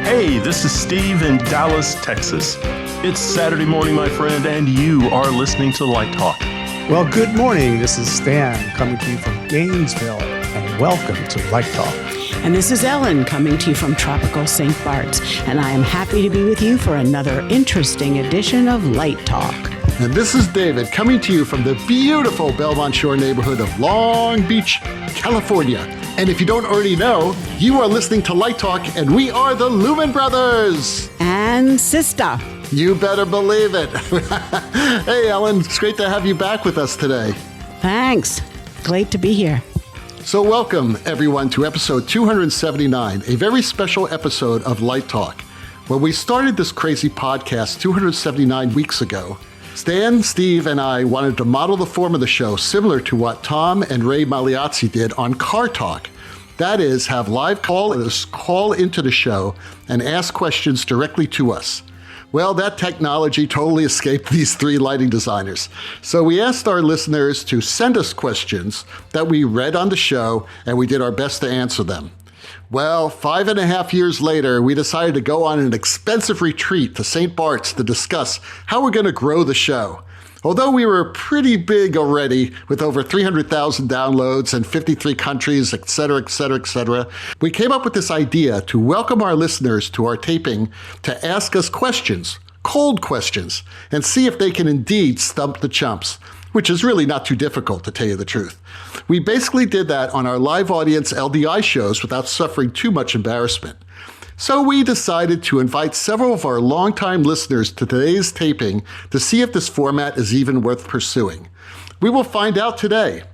Hey, this is Steve in Dallas, Texas. It's Saturday morning, my friend, and you are listening to Light Talk. Well, good morning. This is Stan coming to you from Gainesville, and welcome to Light Talk. And this is Ellen coming to you from tropical St. Bart's, and I am happy to be with you for another interesting edition of Light Talk. And this is David coming to you from the beautiful Belmont Shore neighborhood of Long Beach, California. And if you don't already know, you are listening to Light Talk, and we are the Lumen Brothers. And sister. You better believe it. Hey, Ellen, it's great to have you back with us today. Thanks. Great to be here. So welcome, everyone, to episode 279, a very special episode of Light Talk. When we started this crazy podcast 279 weeks ago, Stan, Steve, and I wanted to model the form of the show similar to what Tom and Ray Magliazzi did on Car Talk. That is, have live callers call into the show and ask questions directly to us. Well, that technology totally escaped these three lighting designers. So we asked our listeners to send us questions that we read on the show, and we did our best to answer them. Well, 5.5 years later, we decided to go on an expensive retreat to St. Bart's to discuss how we're going to grow the show. Although we were pretty big already with over 300,000 downloads in 53 countries, et cetera, we came up with this idea to welcome our listeners to our taping to ask us questions, cold questions, and see if they can indeed stump the chumps, which is really not too difficult, to tell you the truth. We basically did that on our live audience LDI shows without suffering too much embarrassment. So we decided to invite several of our longtime listeners to today's taping to see if this format is even worth pursuing. We will find out today.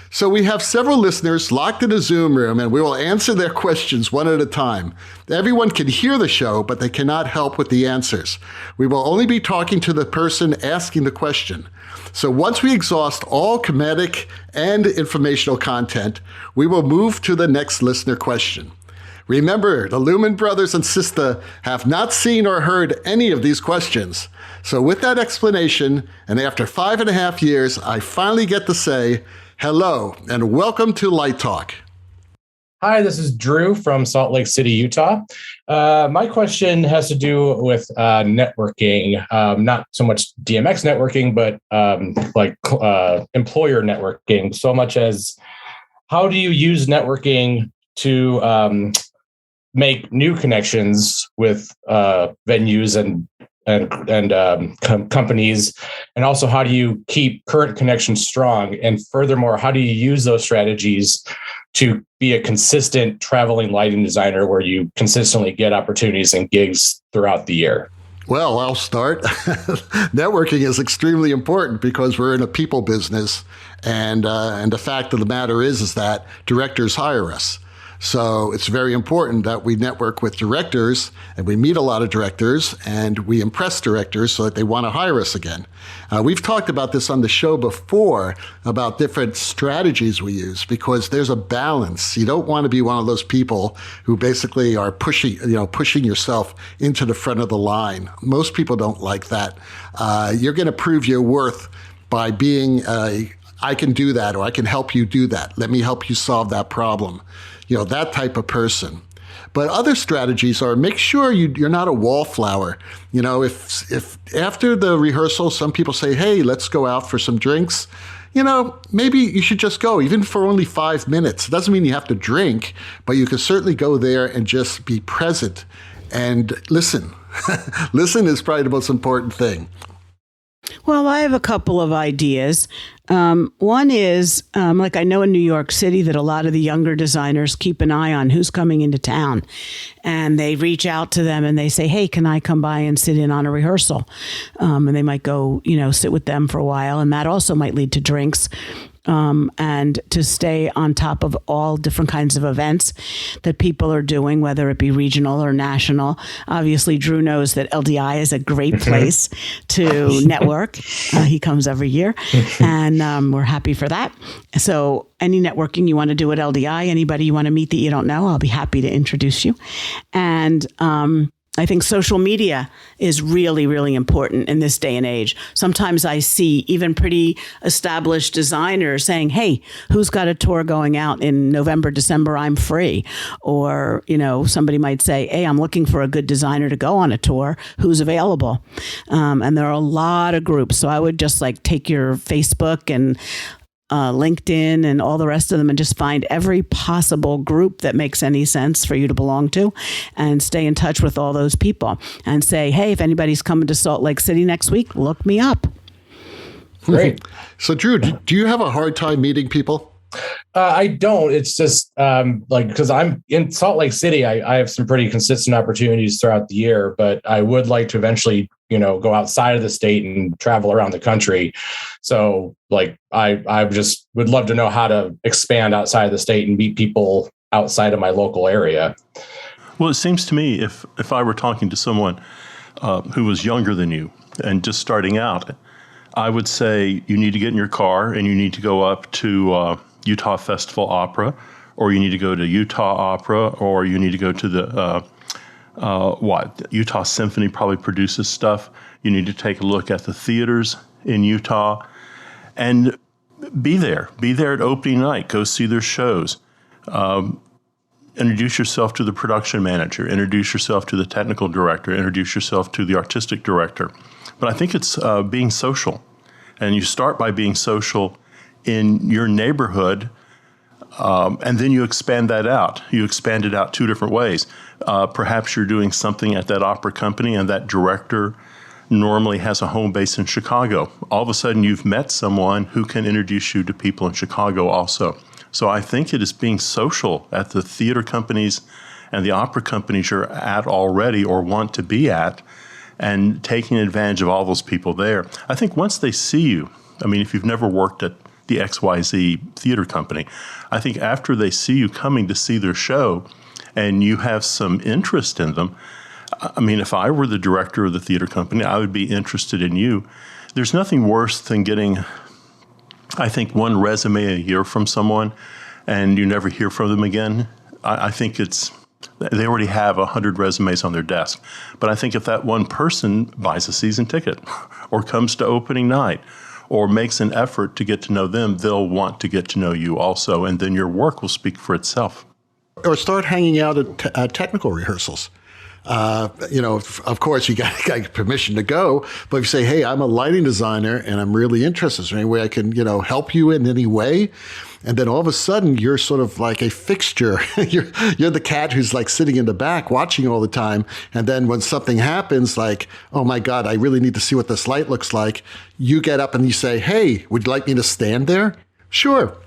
So we have several listeners locked in a Zoom room, and we will answer their questions one at a time. Everyone can hear the show, but they cannot help with the answers. We will only be talking to the person asking the question. So once we exhaust all comedic and informational content, we will move to the next listener question. Remember, the Lumen brothers and sister have not seen or heard any of these questions. So with that explanation, and after 5.5 years, I finally get to say hello and welcome to Light Talk. Hi, this is Drew from Salt Lake City, Utah. My question has to do with networking, not so much DMX networking, but employer networking, so much as how do you use networking to make new connections with venues and companies, and also how do you keep current connections strong? And furthermore, how do you use those strategies to be a consistent traveling lighting designer where you consistently get opportunities and gigs throughout the year? Well, I'll start. Networking is extremely important because we're in a people business, and the fact of the matter is that directors hire us. So it's very important that we network with directors, and we meet a lot of directors, and we impress directors so that they want to hire us again. We've talked about this on the show before, about different strategies we use, because there's a balance. You don't want to be one of those people who basically are pushing yourself into the front of the line. Most people don't like that. You're going to prove your worth by being I can do that, or I can help you do that. Let me help you solve that problem. That type of person. But other strategies are make sure you're not a wallflower. If after the rehearsal, some people say, hey, let's go out for some drinks, maybe you should just go, even for only 5 minutes. It doesn't mean you have to drink, but you can certainly go there and just be present and listen. Listen is probably the most important thing. Well, I have a couple of ideas. One is, I know in New York City that a lot of the younger designers keep an eye on who's coming into town. And they reach out to them and they say, hey, can I come by and sit in on a rehearsal? And they might go, sit with them for a while. And that also might lead to drinks. And to stay on top of all different kinds of events that people are doing, whether it be regional or national. Obviously, Drew knows that LDI is a great place to network. He comes every year, and we're happy for that. So any networking you want to do at LDI, anybody you want to meet that you don't know, I'll be happy to introduce you. And I think social media is really, really important in this day and age. Sometimes I see even pretty established designers saying, hey, who's got a tour going out in November, December? I'm free. Or, somebody might say, hey, I'm looking for a good designer to go on a tour. Who's available? And there are a lot of groups. So I would just take your Facebook and LinkedIn and all the rest of them and just find every possible group that makes any sense for you to belong to and stay in touch with all those people and say, hey, if anybody's coming to Salt Lake City next week, look me up. Great. So, Drew, do you have a hard time meeting people? I don't. It's just because I'm in Salt Lake City, I have some pretty consistent opportunities throughout the year, but I would like to eventually, go outside of the state and travel around the country. So I just would love to know how to expand outside of the state and meet people outside of my local area. Well, it seems to me if I were talking to someone who was younger than you and just starting out, I would say you need to get in your car and you need to go up to Utah Festival Opera, or you need to go to Utah Opera, or you need to go to the Utah Symphony probably produces stuff. You need to take a look at the theaters in Utah and be there. Be there at opening night. Go see their shows. Introduce yourself to the production manager. Introduce yourself to the technical director. Introduce yourself to the artistic director. But I think it's being social. And you start by being social in your neighborhood, and then you expand that out. You expand it out two different ways. Perhaps you're doing something at that opera company, and that director normally has a home base in Chicago. All of a sudden, you've met someone who can introduce you to people in Chicago also. So I think it is being social at the theater companies and the opera companies you're at already or want to be at, and taking advantage of all those people there. I think once they see you, if you've never worked at the XYZ theater company, I think after they see you coming to see their show and you have some interest in them, if I were the director of the theater company, I would be interested in you. There's nothing worse than getting, I think, one resume a year from someone and you never hear from them again. I think they already have 100 resumes on their desk. But I think if that one person buys a season ticket or comes to opening night or makes an effort to get to know them, they'll want to get to know you also, and then your work will speak for itself. Or start hanging out at technical rehearsals. Of course, you got permission to go, but if you say, hey, I'm a lighting designer and I'm really interested, is there any way I can, help you in any way? And then all of a sudden, you're sort of like a fixture. you're the cat who's sitting in the back watching all the time. And then when something happens, oh my God, I really need to see what this light looks like, you get up and you say, hey, would you like me to stand there? Sure.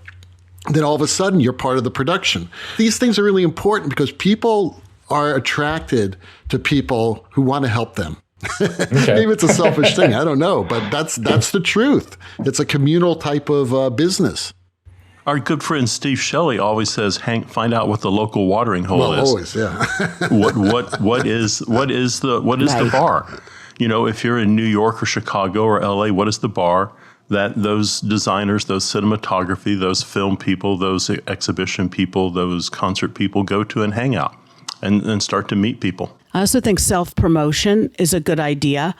And then all of a sudden, you're part of the production. These things are really important because people are attracted to people who want to help them. Okay. Maybe it's a selfish thing. I don't know. But that's the truth. It's a communal type of business. Our good friend Steve Shelley always says, Hank, find out what the local watering hole is. Always, yeah. what is the bar? If you're in New York or Chicago or LA, what is the bar that those designers, those cinematography, those film people, those exhibition people, those concert people go to and hang out and start to meet people? I also think self-promotion is a good idea,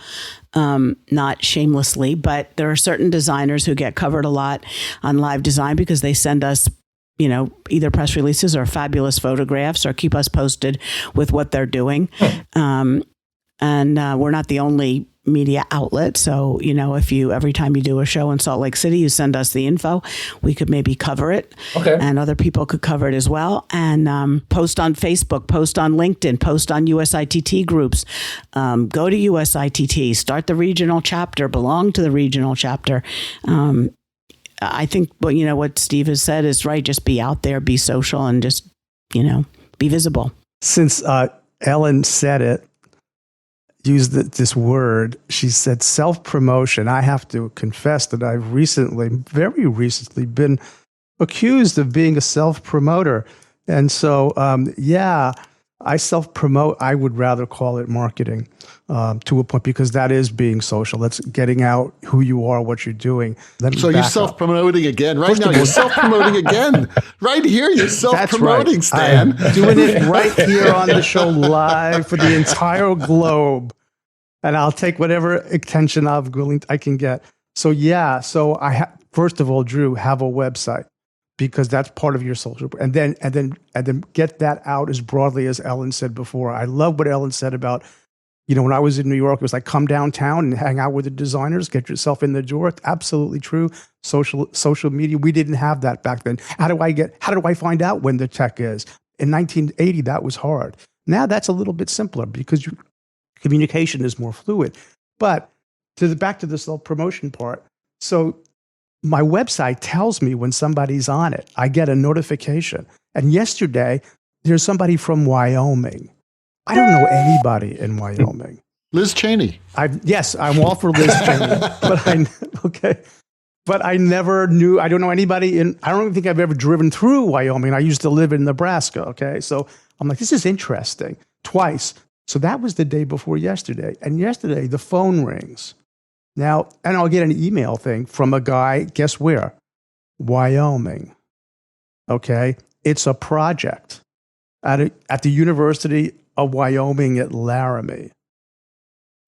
not shamelessly, but there are certain designers who get covered a lot on Live Design because they send us, either press releases or fabulous photographs or keep us posted with what they're doing. And we're not the only media outlet. So, if every time you do a show in Salt Lake City, you send us the info, we could maybe cover it. Okay. And other people could cover it as well. And post on Facebook, post on LinkedIn, post on USITT groups. Go to USITT, start the regional chapter, belong to the regional chapter. I think what Steve has said is right. Just be out there, be social, and just, be visible. Since Ellen said it, used this word, she said self-promotion. I have to confess that I've very recently been accused of being a self-promoter. And so, I self-promote. I would rather call it marketing to a point, because that is being social. That's getting out who you are, what you're doing. So you're self-promoting again. Right now, you're self-promoting again. Right here, you're self-promoting, That's right. Stan. I'm doing it right here on the show live for the entire globe. And I'll take whatever attention I can get. So yeah, first of all, Drew, have a website, because that's part of your social. And then get that out as broadly as Ellen said before. I love what Ellen said about, when I was in New York, it was like, come downtown and hang out with the designers, get yourself in the door. It's absolutely true. Social media, we didn't have that back then. How do I find out when the tech is? In 1980, that was hard. Now that's a little bit simpler, because communication is more fluid. But back to the self-promotion part. So my website tells me when somebody's on it. I get a notification. And yesterday, there's somebody from Wyoming. I don't know anybody in Wyoming. Liz Cheney. Yes, I'm all for Liz Cheney. But I never knew. I don't know anybody I don't even think I've ever driven through Wyoming. I used to live in Nebraska. Okay, so I'm like, this is interesting. Twice. So that was the day before yesterday. And yesterday, the phone rings. Now, and I'll get an email thing from a guy, guess where? Wyoming. Okay? It's a project at the University of Wyoming at Laramie.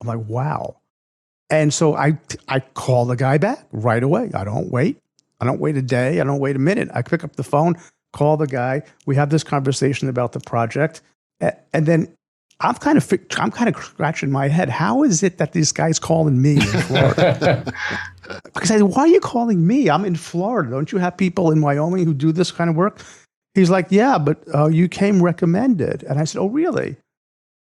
I'm like, wow. And so I call the guy back right away. I don't wait. I don't wait a day. I don't wait a minute. I pick up the phone, call the guy. We have this conversation about the project. And then I'm kind of scratching my head. How is it that this guy's calling me in Florida? Because I said, why are you calling me? I'm in Florida. Don't you have people in Wyoming who do this kind of work? He's like, yeah, but you came recommended. And I said, oh, really?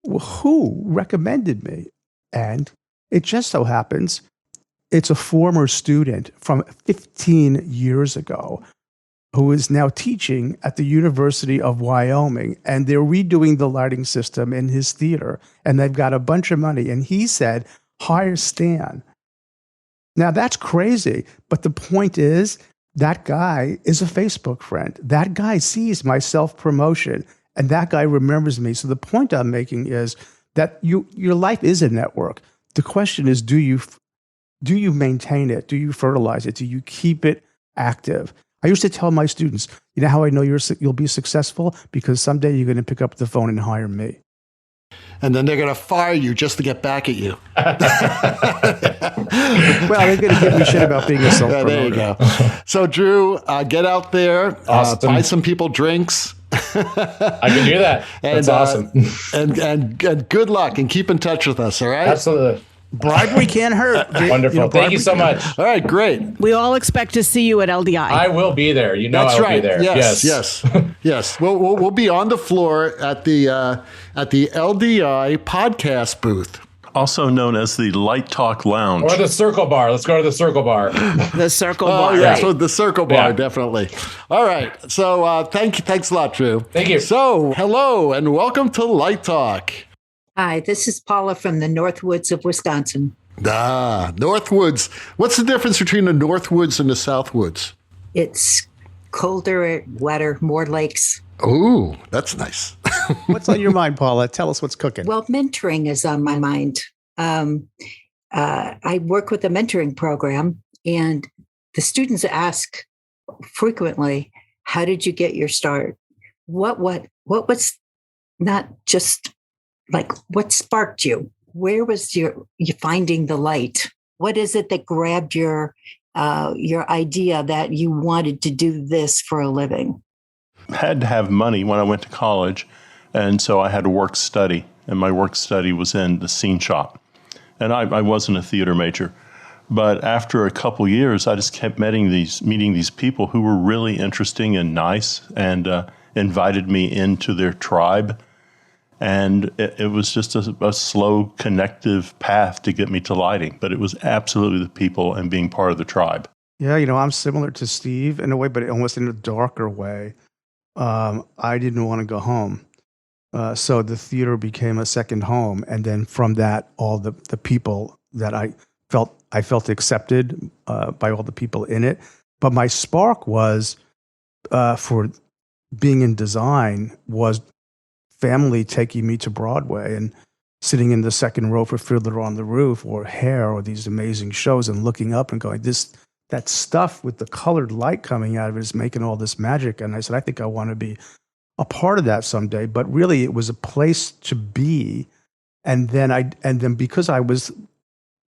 Well, who recommended me? And it just so happens it's a former student from 15 years ago who is now teaching at the University of Wyoming, and they're redoing the lighting system in his theater, and they've got a bunch of money. And he said, hire Stan. Now, that's crazy, but the point is, that guy is a Facebook friend. That guy sees my self-promotion, and that guy remembers me. So the point I'm making is that your life is a network. The question is, do you maintain it? Do you fertilize it? Do you keep it active? I used to tell my students, you know how I know you'll be successful? Because someday you're going to pick up the phone and hire me. And then they're going to fire you just to get back at you. Well, they're going to give me shit about being a self-promoter. There you go. So, Drew, get out there, buy some people drinks. I can do that. That's awesome. And good luck, and keep in touch with us, all right? Absolutely. Bribery can't hurt. Wonderful. Thank you so much. All right, great. We all expect to see you at LDI. I will be there. That's I'll right. be there. Yes. We'll be on the floor at the LDI podcast booth, Also known as the Light Talk Lounge. Or the Circle Bar. Let's go to the Circle Bar. The Circle Bar. Yeah, Right. so the Circle Bar, definitely. All right. So thanks a lot, Drew. Thank you. So hello and welcome to Light Talk. Hi, this is Paula from the Northwoods of Wisconsin. Northwoods. What's the difference between the Northwoods and the Southwoods? It's colder, wetter, more lakes. Ooh, that's nice. What's on your mind, Paula? Tell us what's cooking. Well, mentoring is on my mind. I work with a mentoring program, and the students ask frequently, how did you get your start? What was not just like, what sparked you? Where was you finding the light? What is it that grabbed your idea that you wanted to do this for a living? I had to have money when I went to college, and so I had to work study, and my work study was in the scene shop. And I wasn't a theater major, but after a couple years, I just kept meeting these people who were really interesting and nice, and invited me into their tribe. And it was just a slow, connective path to get me to lighting. But it was absolutely the people and being part of the tribe. Yeah, I'm similar to Steve in a way, but almost in a darker way. I didn't want to go home. So the theater became a second home. And then from that, all the people that I felt accepted by all the people in it. But my spark was for being in design was family taking me to Broadway and sitting in the second row for Fiddler on the Roof or Hair or these amazing shows and looking up and going, that stuff with the colored light coming out of it is making all this magic. And I said, I think I want to be a part of that someday. But really, it was a place to be. And then because I was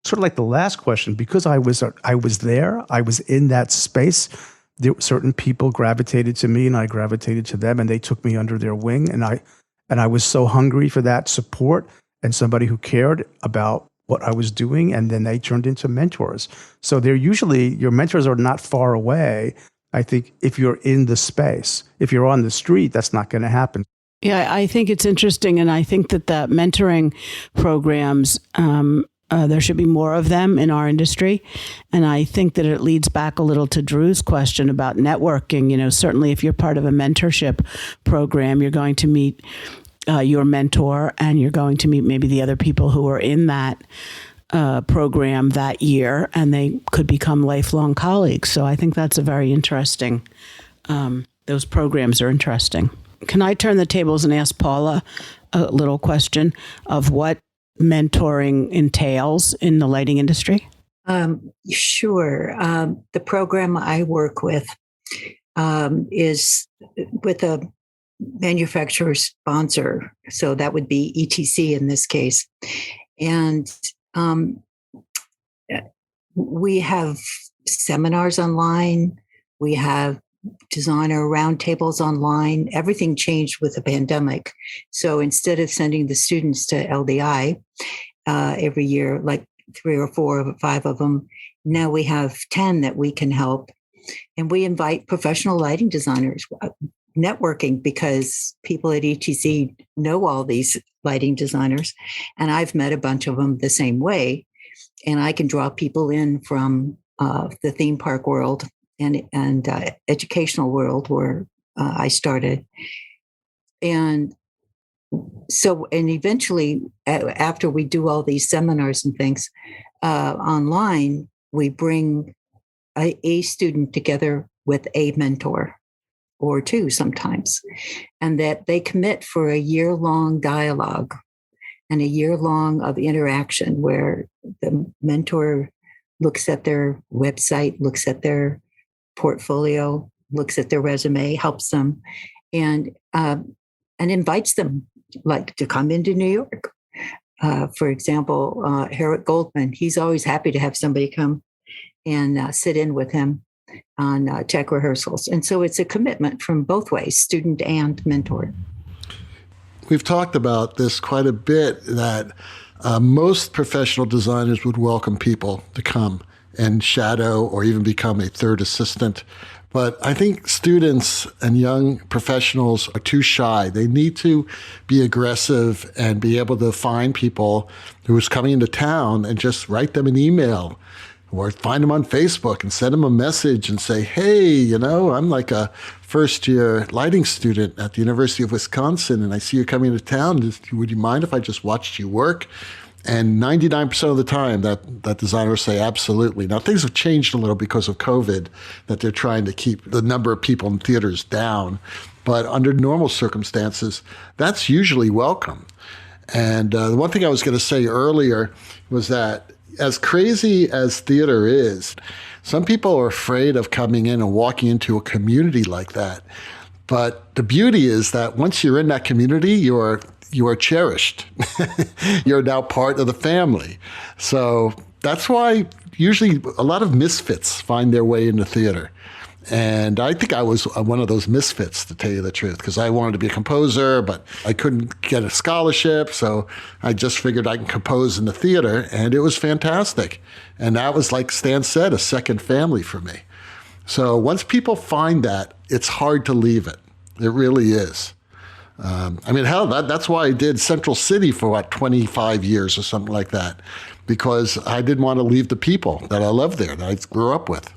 sort of like the last question, because I was there, I was in that space. Certain people gravitated to me, and I gravitated to them, and they took me under their wing. And I was so hungry for that support and somebody who cared about what I was doing, and then they turned into mentors. So your mentors are not far away. I think if you're in the space, if you're on the street, that's not going to happen. Yeah, I think it's interesting, and I think that the mentoring programs, there should be more of them in our industry. And I think that it leads back a little to Drew's question about networking. Certainly if you're part of a mentorship program, you're going to meet your mentor, and you're going to meet maybe the other people who are in that program that year, and they could become lifelong colleagues. So I think that's a very interesting, those programs are interesting. Can I turn the tables and ask Paula a little question of what mentoring entails in the lighting industry? Sure. The program I work with is with a manufacturer sponsor. So that would be ETC in this case. And we have seminars online. We have designer roundtables online. Everything changed with the pandemic. So instead of sending the students to LDI every year, like 3 or 4 or 5 of them, now we have 10 that we can help. And we invite professional lighting designers, networking, because people at ETC know all these lighting designers. And I've met a bunch of them the same way. And I can draw people in from the theme park world and educational world where I started. And so, and eventually, after we do all these seminars and things online, we bring a student together with a mentor or 2 sometimes, and that they commit for a year-long dialogue and a year-long of interaction where the mentor looks at their website, looks at their portfolio, looks at their resume, helps them, and invites them like to come into New York. For example, Herrick Goldman, he's always happy to have somebody come and sit in with him on tech rehearsals. And so it's a commitment from both ways, student and mentor. We've talked about this quite a bit, that most professional designers would welcome people to come and shadow or even become a third assistant. But I think students and young professionals are too shy. They need to be aggressive and be able to find people who's coming into town and just write them an email or find them on Facebook and send them a message and say, hey, I'm like a first-year lighting student at the University of Wisconsin, and I see you're coming to town. Would you mind if I just watched you work? And 99% of the time, that designer will say, absolutely. Now, things have changed a little because of COVID, that they're trying to keep the number of people in theaters down. But under normal circumstances, that's usually welcome. And the one thing I was going to say earlier was that as crazy as theater is, some people are afraid of coming in and walking into a community like that. But the beauty is that once you're in that community, you are cherished. You're now part of the family. So that's why usually a lot of misfits find their way into theater. And I think I was one of those misfits, to tell you the truth, because I wanted to be a composer, but I couldn't get a scholarship. So I just figured I can compose in the theater, and it was fantastic. And that was, like Stan said, a second family for me. So once people find that, it's hard to leave it. It really is. Hell, that's why I did Central City for 25 years or something like that, because I didn't want to leave the people that I love there, that I grew up with.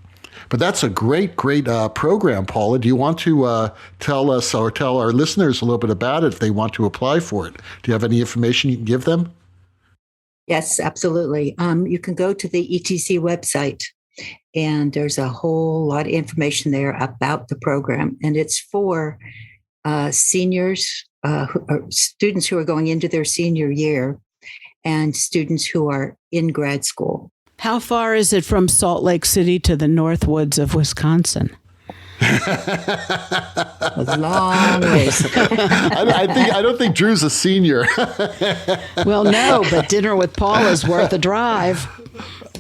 But that's a great program, Paula. Do you want to tell us or tell our listeners a little bit about it if they want to apply for it? Do you have any information you can give them? Yes, absolutely. You can go to the ETC website, and there's a whole lot of information there about the program. And it's for seniors students who are going into their senior year and students who are in grad school. How far is it from Salt Lake City to the North Woods of Wisconsin? A long ways. I don't think Drew's a senior. Well, no, but dinner with Paul is worth a drive.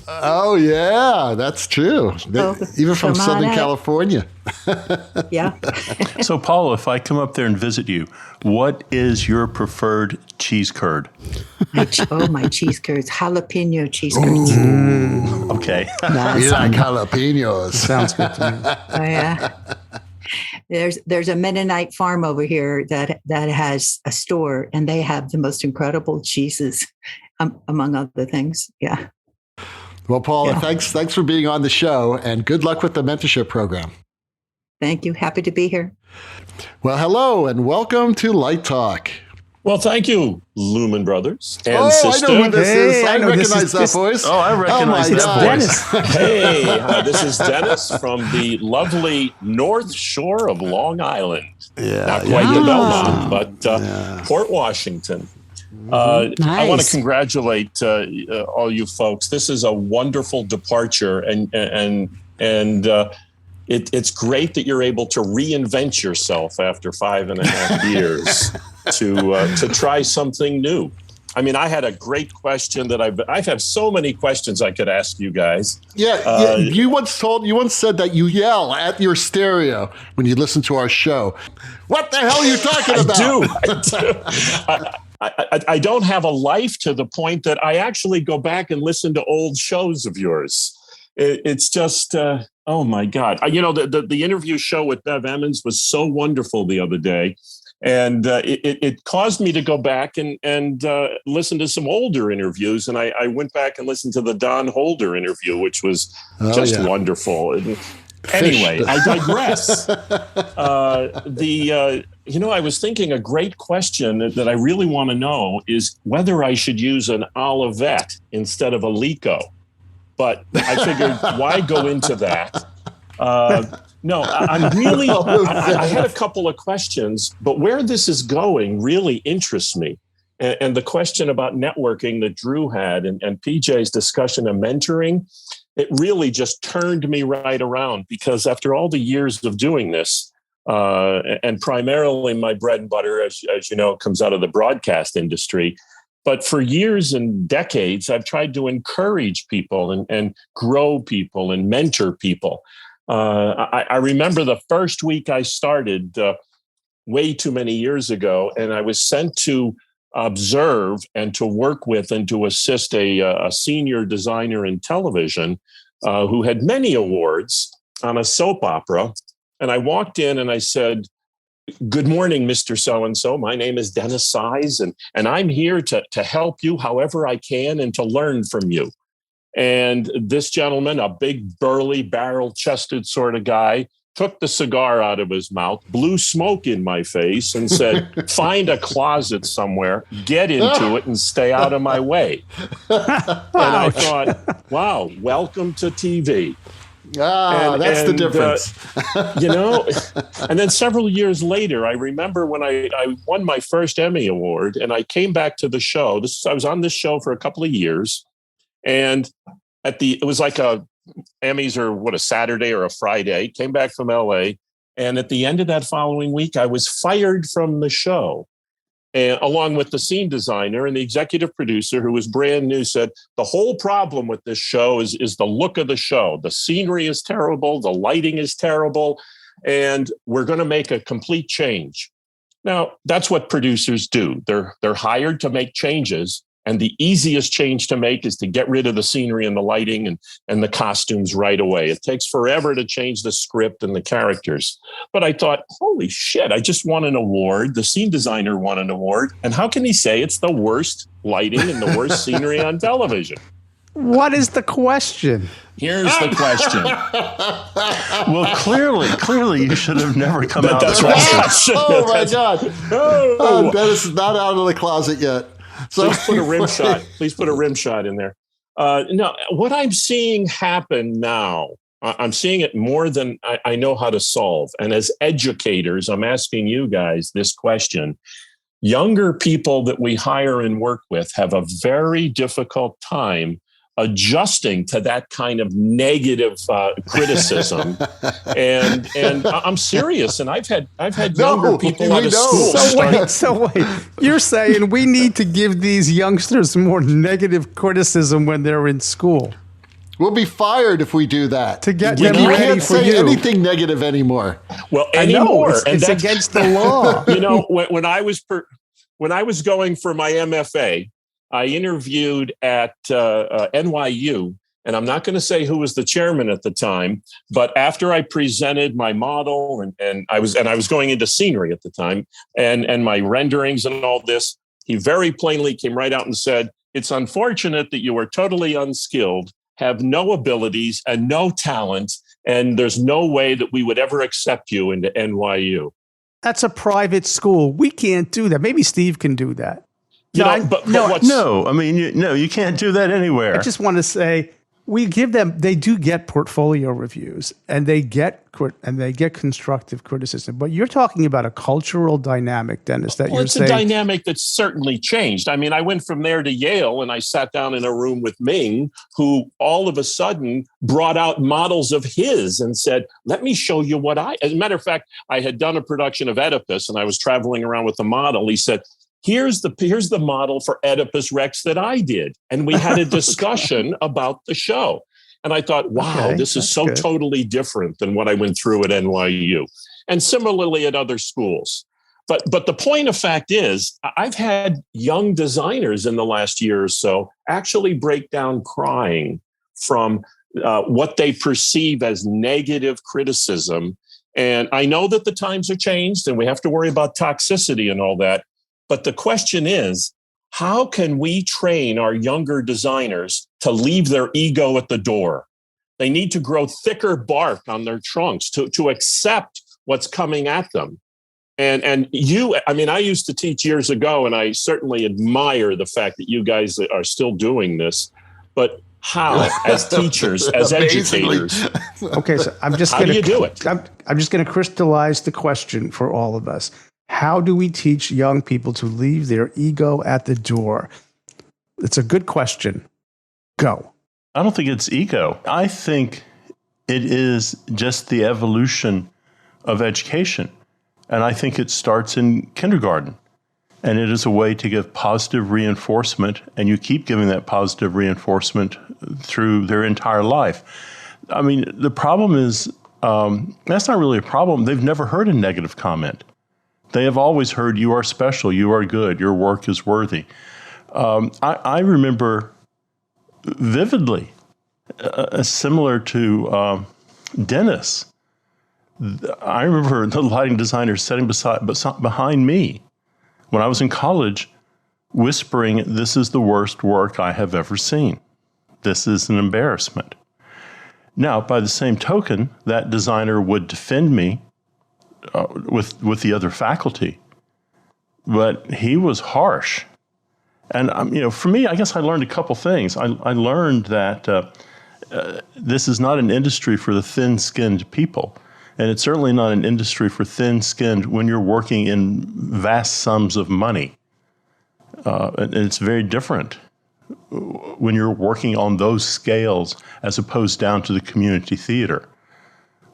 Oh yeah, that's true. Even from Southern California. Yeah. So, Paula, if I come up there and visit you, what is your preferred cheese curd? My cheese curds, jalapeno cheese curds. Okay. You like jalapenos. Sounds good to me. Oh yeah. There's a Mennonite farm over here that has a store, and they have the most incredible cheeses, among other things. Yeah. Well, Paula, thanks for being on the show, and good luck with the mentorship program. Thank you. Happy to be here. Well, hello, and welcome to Light Talk. Well, thank you, Lumen Brothers and I sister. know who this is. Hey, I I know this recognize is- that voice. Oh, I recognize my that God. Dennis. Hey, this is Dennis from the lovely North Shore of Long Island. Yeah, Not quite the Belmont, but Port Washington. I want to Nice. congratulate all you folks. This is a wonderful departure, and it's great that you're able to reinvent yourself after 5.5 years to try something new. I mean, I had a great question that I have so many questions I could ask you guys. Yeah, you once said that you yell at your stereo when you listen to our show. What the hell are you talking about? I do. I don't have a life to the point that I actually go back and listen to old shows of yours. It's just, oh my God. The interview show with Bev Emmons was so wonderful the other day. And it caused me to go back and listen to some older interviews. And I went back and listened to the Don Holder interview, which was wonderful. Anyway, I digress. I was thinking a great question that I really want to know is whether I should use an Olivet instead of a Lico. But I figured, why go into that? No, I'm really, I had a couple of questions, but where this is going really interests me. And the question about networking that Drew had and PJ's discussion of mentoring, it really just turned me right around, because after all the years of doing this, and primarily my bread and butter, as you know, comes out of the broadcast industry. But for years and decades, I've tried to encourage people and grow people and mentor people. I remember the first week I started way too many years ago, and I was sent to observe and to work with and to assist a senior designer in television who had many awards on a soap opera. And I walked in and I said, "Good morning, Mr. So-and-so. My name is Dennis Size, and I'm here to help you however I can and to learn from you." And this gentleman, a big, burly, barrel-chested sort of guy, took the cigar out of his mouth, blew smoke in my face, and said, "Find a closet somewhere, get into it, and stay out of my way." And I thought, wow, welcome to TV. That's the difference. And then several years later, I remember when I won my first Emmy Award, and I came back to the show. I was on this show for a couple of years, and it was like Emmys are a Saturday or a Friday. Came back from LA, and at the end of that following week, I was fired from the show. And along with the scene designer and the executive producer, who was brand new, said, "The whole problem with this show is the look of the show. The scenery is terrible. The lighting is terrible. And we're going to make a complete change." Now, that's what producers do. They're hired to make changes. And the easiest change to make is to get rid of the scenery and the lighting and the costumes right away. It takes forever to change the script and the characters. But I thought, holy shit, I just won an award. The scene designer won an award. And how can he say it's the worst lighting and the worst scenery on television? What is the question? Here's the question. Well, clearly, you should have never come out. That's right. Oh my God. No. Dennis is not out of the closet yet. So Please put a rim shot. Please put a rim shot in there. No, what I'm seeing happen now, I'm seeing it more than I know how to solve. And as educators, I'm asking you guys this question. younger people that we hire and work with have a very difficult time adjusting to that kind of negative criticism, and I'm serious. And I've had younger people out of school. So wait, you're saying we need to give these youngsters more negative criticism when they're in school? We'll be fired if we do that. To get you them ready can't for say you. anything negative anymore. Well, I know, anymore, it's and that's against the law. You know, when I was going for my MFA, I interviewed at NYU, and I'm not going to say who was the chairman at the time, but after I presented my model and I was going into scenery at the time and my renderings and all this, he very plainly came right out and said, "It's unfortunate that you are totally unskilled, have no abilities and no talent, and there's no way that we would ever accept you into NYU." That's a private school. We can't do that. Maybe Steve can do that. You can't do that anywhere. I just want to say we give them, they do get portfolio reviews and they get constructive criticism. But you're talking about a cultural dynamic, Dennis, that you're saying. It's a dynamic that's certainly changed. I mean, I went from there to Yale and I sat down in a room with Ming, who all of a sudden brought out models of his and said, "Let me show you what as a matter of fact, I had done a production of Oedipus and I was traveling around with the model. He said, Here's the model for Oedipus Rex that I did." And we had a discussion about the show. And I thought, wow, this is so totally different than what I went through at NYU. And similarly at other schools. But the point of fact is, I've had young designers in the last year or so actually break down crying from what they perceive as negative criticism. And I know that the times have changed and we have to worry about toxicity and all that. But the question is, how can we train our younger designers to leave their ego at the door? They need to grow thicker bark on their trunks to accept what's coming at them. And I used to teach years ago, and I certainly admire the fact that you guys are still doing this. But how, as teachers, as educators? Okay, so I'm just how do you do it? I'm just going to crystallize the question for all of us. How do we teach young people to leave their ego at the door? It's a good question. Go. I don't think it's ego. I think it is just the evolution of education. And I think it starts in kindergarten. And it is a way to give positive reinforcement. And you keep giving that positive reinforcement through their entire life. I mean, the problem is, that's not really a problem. They've never heard a negative comment. They have always heard, "You are special, you are good, your work is worthy." I remember vividly, similar to Dennis, I remember the lighting designer sitting behind me when I was in college, whispering, "This is the worst work I have ever seen. This is an embarrassment." Now, by the same token, that designer would defend me with the other faculty, but he was harsh. And for me, I guess I learned a couple things. I learned that this is not an industry for the thin-skinned people, and it's certainly not an industry for thin-skinned when you're working in vast sums of money. And it's very different when you're working on those scales as opposed down to the community theater,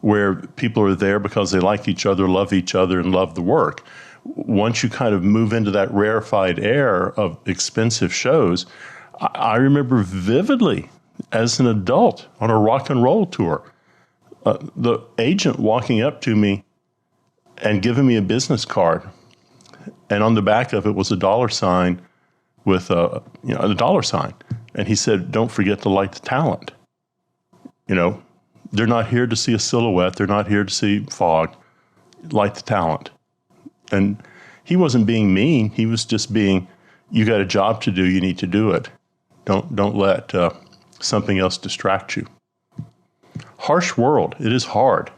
where people are there because they like each other, love each other, and love the work. Once you kind of move into that rarefied air of expensive shows, I remember vividly as an adult on a rock and roll tour, the agent walking up to me and giving me a business card. And on the back of it was a dollar sign with a dollar sign. And he said, "Don't forget to light the talent." They're not here to see a silhouette. They're not here to see fog. Light the talent. And he wasn't being mean. He was just being, "You got a job to do. You need to do it. Don't let something else distract you." Harsh world. It is hard.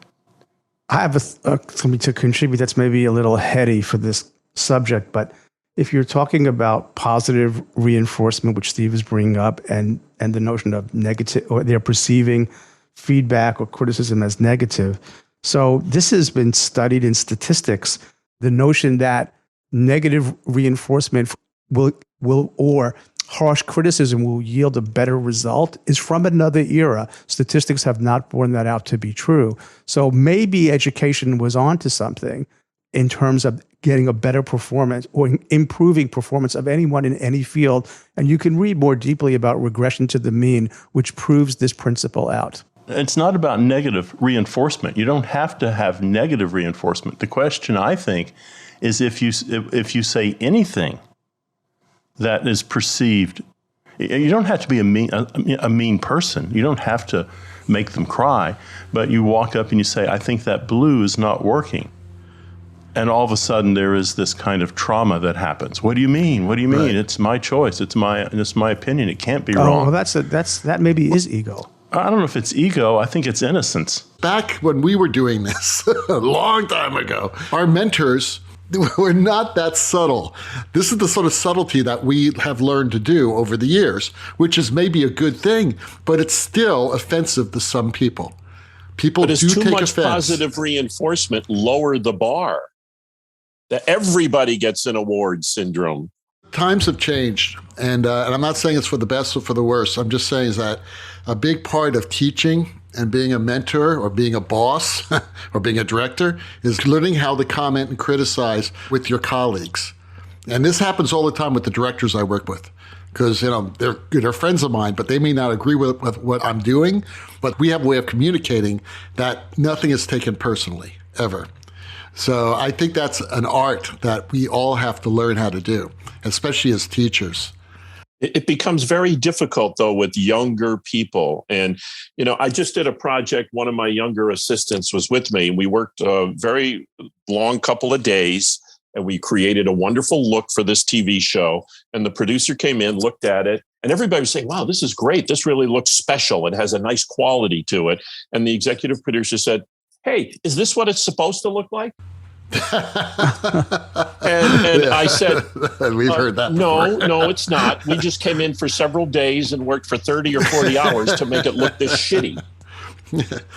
I have something to contribute that's maybe a little heady for this subject, but if you're talking about positive reinforcement, which Steve is bringing up, and the notion of negative, or they're perceiving feedback or criticism as negative. So this has been studied in statistics, the notion that negative reinforcement will or harsh criticism will yield a better result is from another era. Statistics have not borne that out to be true. So maybe education was onto something in terms of getting a better performance or improving performance of anyone in any field. And you can read more deeply about regression to the mean, which proves this principle out. It's not about negative reinforcement. You don't have to have negative reinforcement. The question, I think, is if you say anything that is perceived, you don't have to be a mean person. You don't have to make them cry, but you walk up and you say, I think that blue is not working. And all of a sudden there is this kind of trauma that happens. What do you mean? What do you mean? Right. It's my choice. It's my opinion. It can't be wrong. Well, that maybe is ego. I don't know if it's ego. I think it's innocence. Back when we were doing this a long time ago, our mentors were not that subtle. This is the sort of subtlety that we have learned to do over the years, which is maybe a good thing, but it's still offensive to some people. People do take offense. But too much positive reinforcement lower the bar. That everybody gets an award syndrome. Times have changed, and I'm not saying it's for the best or for the worst. I'm just saying is that a big part of teaching and being a mentor or being a boss or being a director is learning how to comment and criticize with your colleagues. And this happens all the time with the directors I work with, because they're friends of mine, but they may not agree with what I'm doing. But we have a way of communicating that nothing is taken personally, ever. So I think that's an art that we all have to learn how to do, especially as teachers. It becomes very difficult, though, with younger people. And, I just did a project. One of my younger assistants was with me, and we worked a very long couple of days, and we created a wonderful look for this TV show. And the producer came in, looked at it, and everybody was saying, wow, this is great. This really looks special. It has a nice quality to it. And the executive producer said, hey, is this what it's supposed to look like? and I said, we've heard that before. No, it's not. We just came in for several days and worked for 30 or 40 hours to make it look this shitty.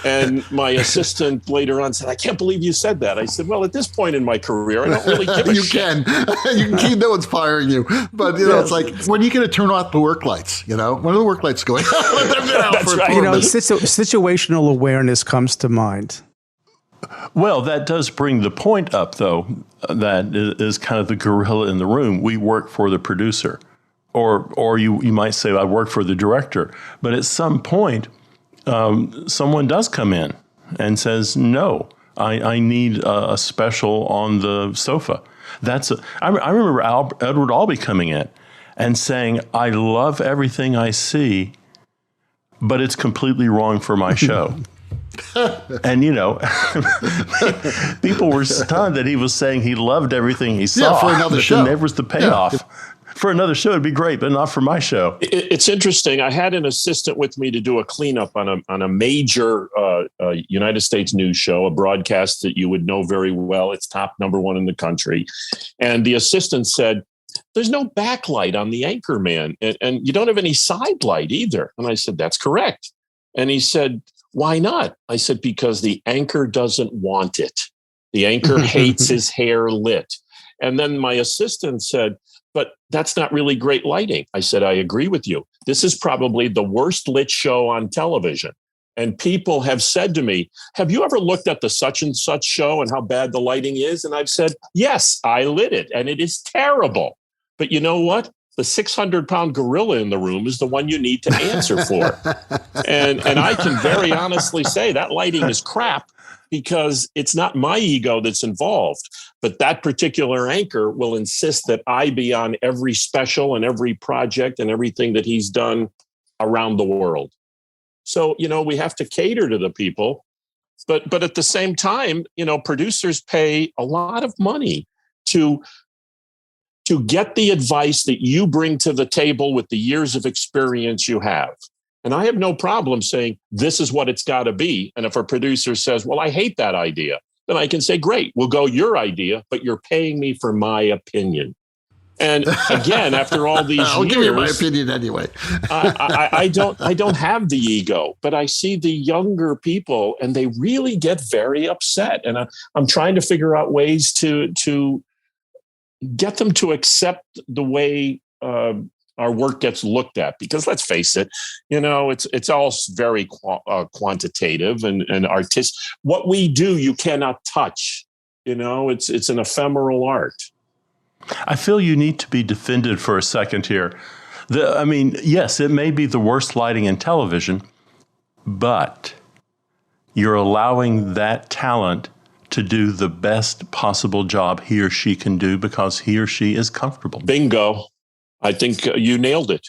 And my assistant later on said, I can't believe you said that. I said, well, at this point in my career, I don't really give a shit. You can keep no one's firing you. But, it's like, when are you going to turn off the work lights? When are the work lights going? Let them get out. That's for right. Situational awareness comes to mind. Well, that does bring the point up, though, that is kind of the gorilla in the room. We work for the producer, or you might say, I work for the director. But at some point, someone does come in and says, no, I need a special on the sofa. I remember Edward Albee coming in and saying, I love everything I see, but it's completely wrong for my show. And, people were stunned that he was saying he loved everything he saw. Yeah, for another show. Then there was the payoff. Yeah. For another show, it'd be great, but not for my show. It's interesting. I had an assistant with me to do a cleanup on a major United States news show, a broadcast that you would know very well. It's top #1 in the country. And the assistant said, there's no backlight on the anchor man, and you don't have any side light either. And I said, that's correct. And he said, why not? I said, because the anchor doesn't want it. The anchor hates his hair lit. And then my assistant said, but that's not really great lighting. I said, I agree with you. This is probably the worst lit show on television. And people have said to me, have you ever looked at the such and such show and how bad the lighting is? And I've said, yes, I lit it and it is terrible. But you know what? The 600-pound gorilla in the room is the one you need to answer for. And I can very honestly say that lighting is crap because it's not my ego that's involved. But that particular anchor will insist that I be on every special and every project and everything that he's done around the world. So, we have to cater to the people. But at the same time, producers pay a lot of money to get the advice that you bring to the table with the years of experience you have. And I have no problem saying, this is what it's got to be. And if a producer says, well, I hate that idea, then I can say, great, we'll go your idea, but you're paying me for my opinion. And again, after all these I'll years, give you my opinion anyway. I don't have the ego, but I see the younger people and they really get very upset. And I'm trying to figure out ways to get them to accept the way our work gets looked at. Because let's face it, it's all very quantitative and artistic. What we do, you cannot touch. It's an ephemeral art. I feel you need to be defended for a second here. Yes, it may be the worst lighting in television, but you're allowing that talent to do the best possible job he or she can do because he or she is comfortable. Bingo. I think you nailed it.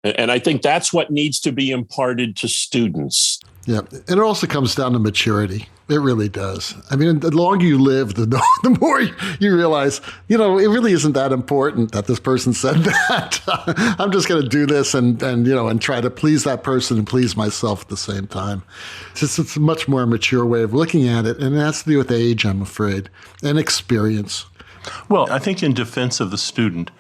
And I think that's what needs to be imparted to students. Yeah. And it also comes down to maturity. It really does. I mean, the longer you live, the more you realize, it really isn't that important that this person said that. I'm just going to do this and try to please that person and please myself at the same time. It's a much more mature way of looking at it. And it has to do with age, I'm afraid, and experience. Well, I think in defense of the student,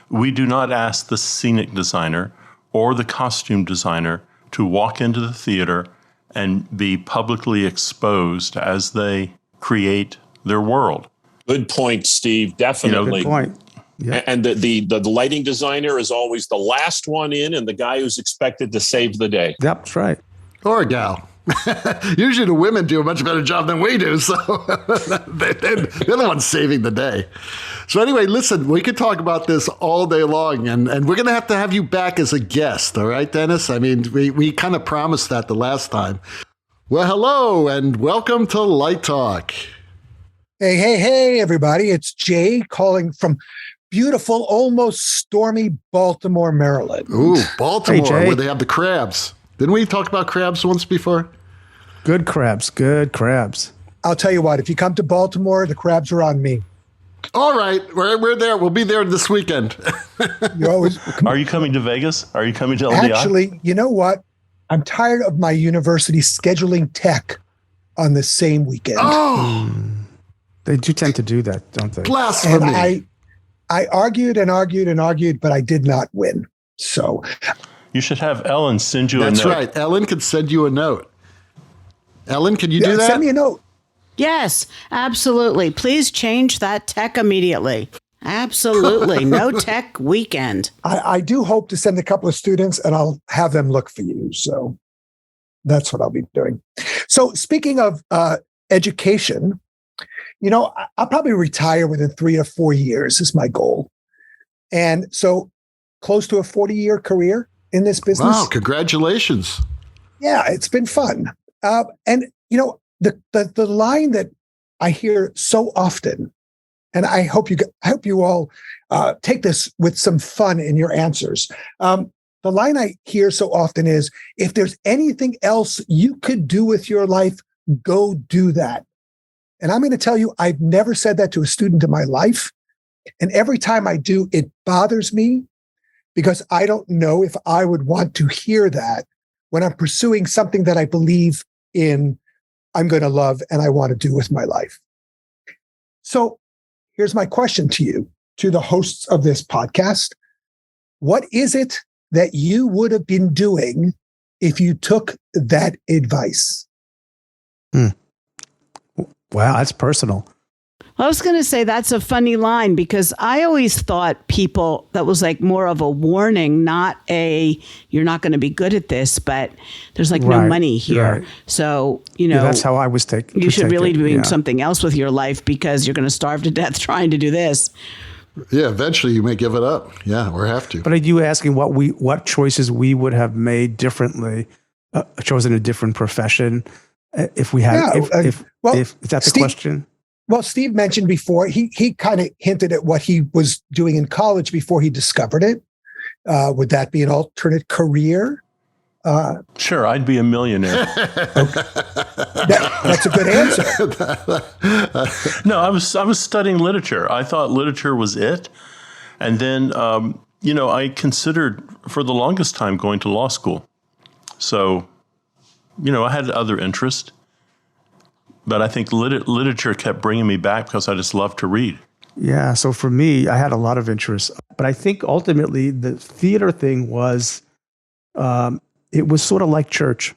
we do not ask the scenic designer or the costume designer to walk into the theater and be publicly exposed as they create their world. Good point, Steve. Definitely. Good point. Yeah. And the lighting designer is always the last one in and the guy who's expected to save the day. Yep, that's right. Or a gal. Usually the women do a much better job than we do, so they're the ones saving the day. So anyway, listen, we could talk about this all day long, and we're going to have you back as a guest, all right, Dennis? I mean, we kind of promised that the last time. Well, hello, and welcome to Light Talk. Hey, everybody. It's Jay calling from beautiful, almost stormy Baltimore, Maryland. Ooh, Baltimore, Hey, Jay. where they have the crabs. Didn't we talk about crabs once before? Good crabs. I'll tell you what, if you come to Baltimore, the crabs are on me. All right, we're there. We'll be there this weekend. You always Are you coming to Vegas? Are you coming to LDI? Actually, you know what? I'm tired of my university scheduling tech on the same weekend. Oh, They do tend to do that, don't they? blasphemy. And I argued, but I did not win. So You should have Ellen send you a note. That's right. Ellen could send you a note. Ellen, can you do that? Send me a note. Yes, absolutely. Please change that tech immediately. Absolutely. No tech weekend. I do hope to send a couple of students and I'll have them look for you. So that's what I'll be doing. So speaking of education, I'll probably retire within 3 to 4 years is my goal. And so close to a 40-year career in this business. Wow, congratulations. Yeah, it's been fun. And the line that I hear so often, and I hope you all take this with some fun in your answers. The line I hear so often is, if there's anything else you could do with your life, go do that. And I'm going to tell you, I've never said that to a student in my life. And every time I do, it bothers me because I don't know if I would want to hear that when I'm pursuing something that I believe in, I'm going to love and I want to do with my life. So here's my question to you, to the hosts of this podcast. What is it that you would have been doing if you took that advice? Wow, that's personal. I was going to say that's a funny line because I always thought people, that was like more of a warning, not a, you're not going to be good at this, but there's like no Right, money here. right. So, That's how I was taking. you should really be doing something else with your life because you're going to starve to death trying to do this. Yeah, eventually you may give it up. Yeah, or have to. But are you asking what choices we would have made differently, chosen a different profession if we had? If is that the question? Well, Steve mentioned before, he kind of hinted at what he was doing in college before he discovered it. Would that be an alternate career? Sure, I'd be a millionaire. That's a good answer. No, I was studying literature. I thought literature was it. And then, I considered for the longest time going to law school. So, I had other interests. But I think literature kept bringing me back because I just love to read. Yeah. So for me, I had a lot of interest. But I think ultimately the theater thing was, it was sort of like church.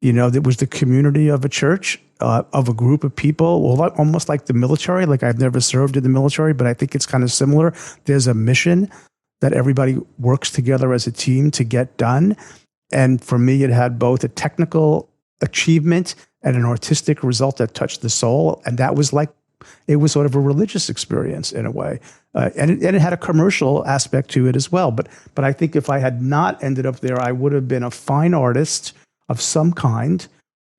It was the community of a church, of a group of people, almost like the military. Like, I've never served in the military, but I think it's kind of similar. There's a mission that everybody works together as a team to get done. And for me, it had both a technical achievement and an artistic result that touched the soul. And that was it was sort of a religious experience in a way. And it had a commercial aspect to it as well. But I think if I had not ended up there, I would have been a fine artist of some kind,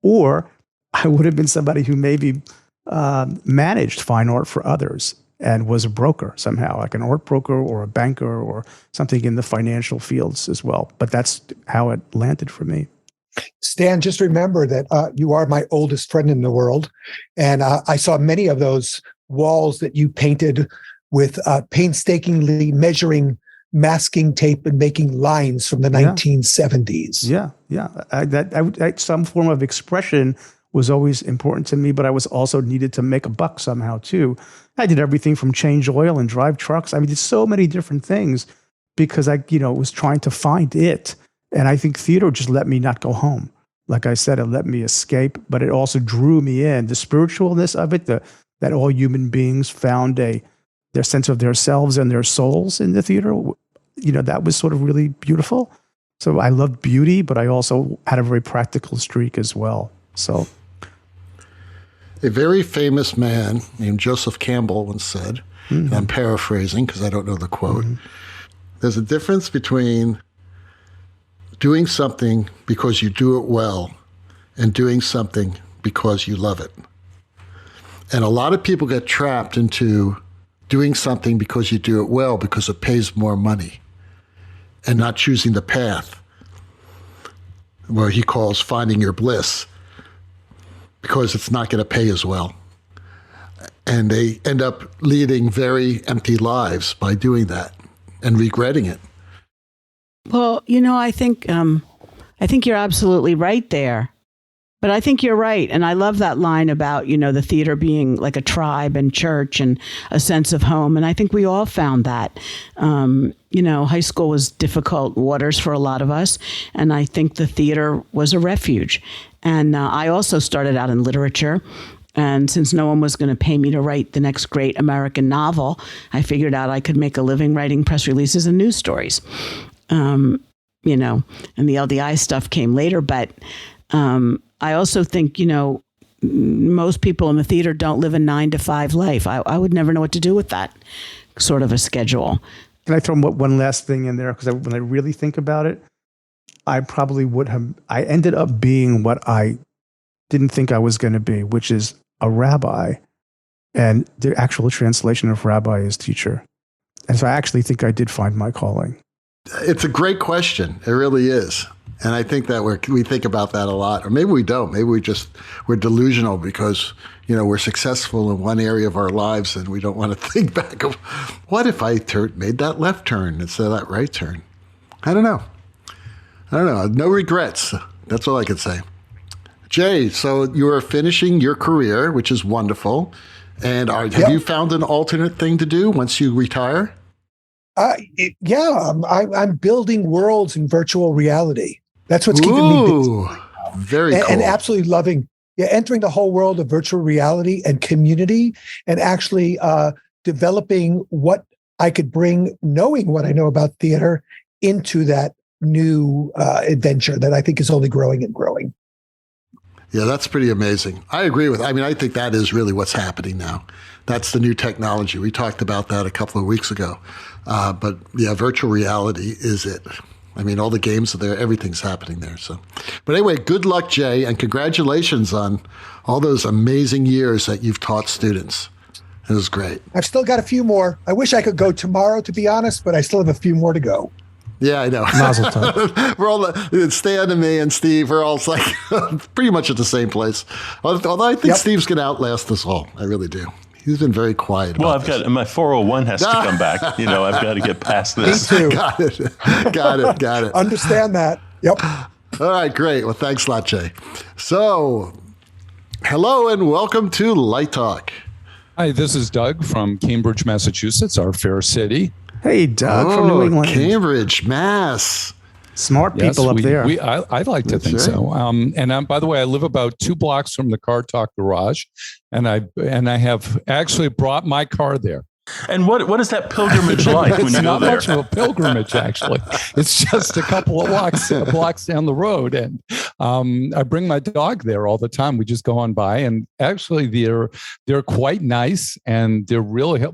or I would have been somebody who maybe managed fine art for others and was a broker somehow, like an art broker or a banker or something in the financial fields as well. But that's how it landed for me. Stan, just remember that you are my oldest friend in the world. And I saw many of those walls that you painted with painstakingly measuring masking tape and making lines from the 1970s. Yeah. Some form of expression was always important to me, but I was also needed to make a buck somehow too. I did everything from change oil and drive trucks. I mean, did so many different things because I, was trying to find it. And I think theater just let me not go home. Like I said, it let me escape, but it also drew me in. The spiritualness of it, that all human beings found their sense of their selves and their souls in the theater, that was sort of really beautiful. So I loved beauty, but I also had a very practical streak as well. So, a very famous man named Joseph Campbell once said, and I'm paraphrasing because I don't know the quote, there's a difference between doing something because you do it well and doing something because you love it. And a lot of people get trapped into doing something because you do it well because it pays more money and not choosing the path where he calls finding your bliss because it's not going to pay as well. And they end up leading very empty lives by doing that and regretting it. Well, I think you're absolutely right there. But I think you're right. And I love that line about, the theater being like a tribe and church and a sense of home. And I think we all found that. High school was difficult waters for a lot of us. And I think the theater was a refuge. And I also started out in literature. And since no one was going to pay me to write the next great American novel, I figured out I could make a living writing press releases and news stories. And the LDI stuff came later. But I also think, most people in the theater don't live a 9-to-5 life. I would never know what to do with that sort of a schedule. Can I throw one last thing in there? Because when I really think about it, I probably I ended up being what I didn't think I was going to be, which is a rabbi. And the actual translation of rabbi is teacher. And so I actually think I did find my calling. It's a great question. It really is. And I think that we think about that a lot, or maybe we don't. Maybe we're delusional because, we're successful in one area of our lives and we don't want to think back of what if I made that left turn instead of that right turn? I don't know. No regrets. That's all I could say. Jay, so you are finishing your career, which is wonderful. And have you found an alternate thing to do once you retire? I'm building worlds in virtual reality. That's what's keeping me busy. Very cool. And absolutely loving, entering the whole world of virtual reality and community, and actually developing what I could bring, knowing what I know about theater, into that new adventure that I think is only growing and growing. Yeah, that's pretty amazing. I agree with. I think that is really what's happening now. That's the new technology. We talked about that a couple of weeks ago. But virtual reality is it. All the games are there. Everything's happening there. So, but anyway, good luck, Jay, and congratulations on all those amazing years that you've taught students. It was great. I've still got a few more. I wish I could go tomorrow, to be honest, but I still have a few more to go. Yeah, I know. Mazel tov. We're all, Stan and me and Steve, we're all like pretty much at the same place. Although I think Steve's going to outlast us all. I really do. He's been very quiet about I've got my 401 has to come back. I've got to get past this. Me too. Got it. Understand that. Yep. All right, great. Well, thanks a lot, Jay. So, hello and welcome to Light Talk. Hi, this is Doug from Cambridge, Massachusetts, our fair city. Hey, Doug from New England. Cambridge, Mass. Smart people up there. I like to think so. And by the way, I live about 2 blocks from the Car Talk garage, and I have actually brought my car there. And what is that pilgrimage like when you go there? It's not much of a pilgrimage, actually. It's just a couple of blocks down the road, and I bring my dog there all the time. We just go on by, and actually, they're quite nice, and they're really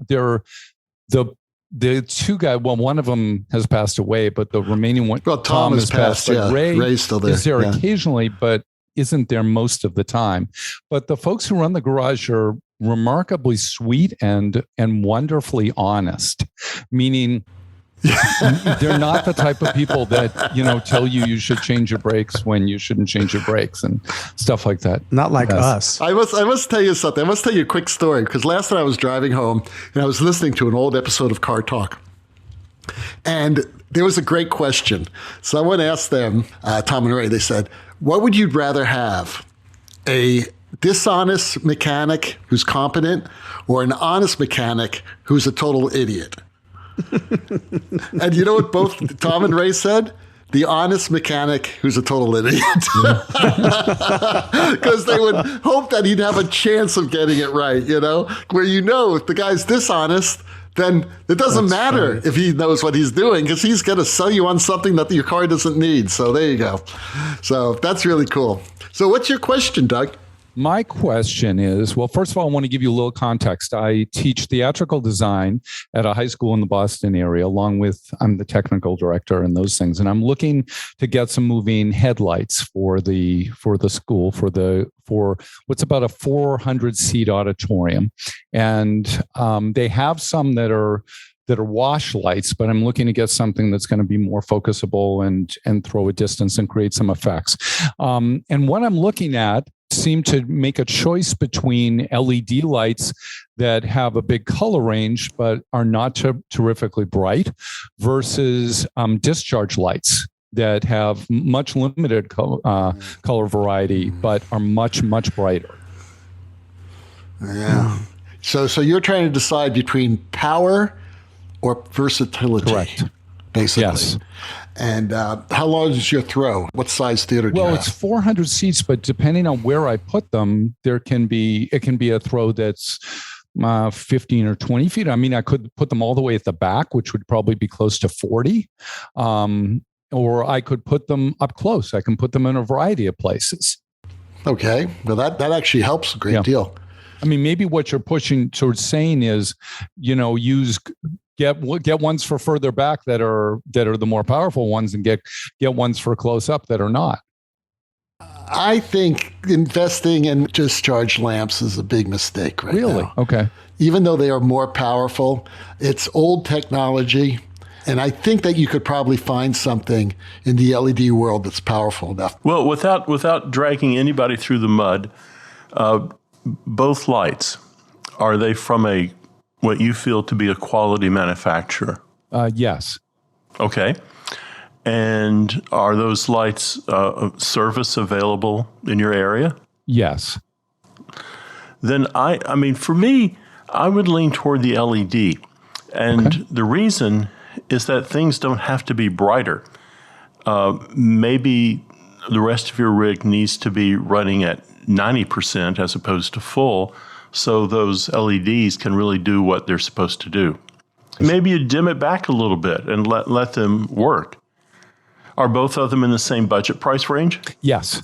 the 2 guys. Well, one of them has passed away, but the remaining one, well, Tom has passed. But Ray's still there. Is there occasionally, but isn't there most of the time. But the folks who run the garage are remarkably sweet and wonderfully honest, meaning they're not the type of people that tell you should change your brakes when you shouldn't change your brakes and stuff like that. Not like us. I must tell you something. I must tell you a quick story, because last night I was driving home and I was listening to an old episode of Car Talk, and there was a great question. Someone asked them, Tom and Ray, they said, what would you rather have, a dishonest mechanic who's competent or an honest mechanic who's a total idiot? And you know what both Tom and Ray said? The honest mechanic who's a total idiot. Because they would hope that he'd have a chance of getting it right, where if the guy's dishonest, then it doesn't matter if he knows what he's doing, because he's going to sell you on something that your car doesn't need. So there you go. So that's really cool. So what's your question, Doug? My question is, well, first of all, I want to give you a little context. I teach theatrical design at a high school in the Boston area, I'm the technical director and those things. And I'm looking to get some moving headlights for the school, for what's about a 400-seat auditorium. And they have some that are wash lights, but I'm looking to get something that's going to be more focusable and throw a distance and create some effects. And what I'm looking at seem to make a choice between LED lights that have a big color range but are not terrifically bright versus discharge lights that have much limited color variety but are much, much brighter. Yeah. So you're trying to decide between power or versatility. Correct. Basically. Yes. And how long is your throw? What size theater do you have? Well, it's 400 seats, but depending on where I put them, it can be a throw that's 15 or 20 feet. I mean, I could put them all the way at the back, which would probably be close to 40. Or I could put them up close. I can put them in a variety of places. Okay. Well, that actually helps a great deal. I mean, maybe what you're pushing towards saying is, get ones for further back that are the more powerful ones, and get ones for close up that are not. I think investing in discharge lamps is a big mistake right now. Really? Okay. Even though they are more powerful, it's old technology. And I think that you could probably find something in the LED world that's powerful enough. Well, without dragging anybody through the mud, both lights, are they from what you feel to be a quality manufacturer? Yes. Okay. And are those lights service available in your area? Yes. Then I mean, for me, I would lean toward the LED. And the reason is that things don't have to be brighter. Maybe the rest of your rig needs to be running at 90% as opposed to full, so those LEDs can really do what they're supposed to do. Maybe you dim it back a little bit and let them work. Are both of them in the same budget price range? Yes.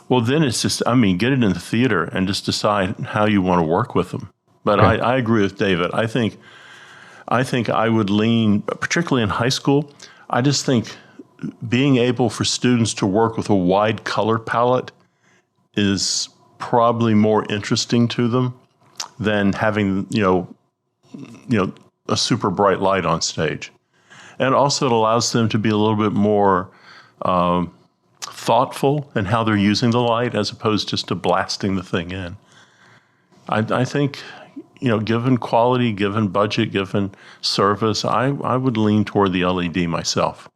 Well, then it's just, get it in the theater and just decide how you want to work with them. But I agree with David. I think I would lean, particularly in high school, I just think being able for students to work with a wide color palette is probably more interesting to them than having, a super bright light on stage. And also it allows them to be a little bit more thoughtful in how they're using the light as opposed just to blasting the thing in. I think, given quality, given budget, given service, I would lean toward the LED myself.